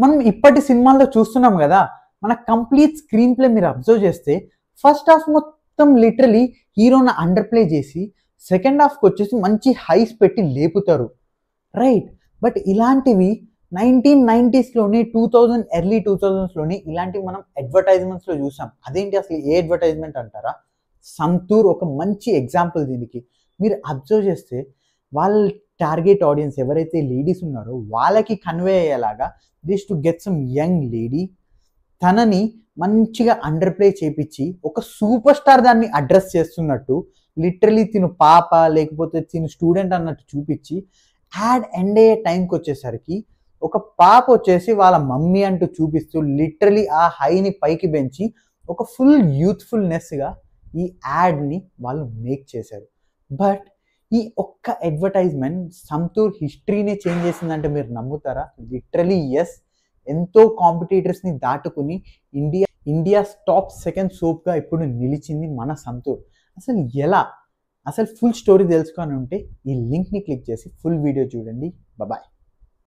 మనం ఇప్పటి సినిమాల్లో చూస్తున్నాం కదా, మన కంప్లీట్ స్క్రీన్ ప్లే మీరు అబ్జర్వ్ చేస్తే ఫస్ట్ హాఫ్ మొత్తం లిటరలీ హీరోని అండర్ ప్లే చేసి సెకండ్ హాఫ్కి వచ్చేసి మంచి హైస్ పెట్టి లేపుతారు, రైట్? బట్ ఇలాంటివి 1990స్లోనే 2000 ఎర్లీ 2000స్లోనే ఇలాంటివి మనం అడ్వర్టైజ్మెంట్స్లో చూసాం. అదేంటి అసలు ఏ అడ్వర్టైజ్మెంట్ అంటారా? సంతూర్ ఒక మంచి ఎగ్జాంపుల్ దీనికి. మీరు అబ్జర్వ్ చేస్తే వాళ్ళ టార్గెట్ ఆడియన్స్ ఎవరైతే లేడీస్ ఉన్నారో వాళ్ళకి కన్వే అయ్యేలాగా this to get some young lady, తనని మంచిగా అండర్ ప్లే చేపించి ఒక సూపర్ స్టార్ దాన్ని అడ్రస్ చేస్తున్నట్టు లిటరలీ తిను పాప లేకపోతే తిను స్టూడెంట్ అన్నట్టు చూపించి యాడ్ ఎండ్ అయ్యే టైంకి వచ్చేసరికి ఒక పాప వచ్చేసి వాళ్ళ మమ్మీ అంటూ చూపిస్తూ లిటరలీ ఆ హైని పైకి పెంచి ఒక ఫుల్ యూత్ఫుల్నెస్గా ఈ యాడ్ని వాళ్ళు మేక్ చేశారు. బట్ ఈ ఒక్క అడ్వర్టైజ్మెంట్ సంతూర్ హిస్టరీనే చేంజ్ చేసిందంటే మీరు నమ్ముతారా? Literally yes. ఎంతో కాంపిటీటర్స్ని దాటుకుని ఇండియాస్ టాప్ సెకండ్ సోప్గా ఇప్పుడు నిలిచింది మన సంతూర్. అసలు ఎలా? అసలు ఫుల్ స్టోరీ తెలుసుకొని ఉంటే ఈ లింక్ని క్లిక్ చేసి ఫుల్ వీడియో చూడండి. బాయ్.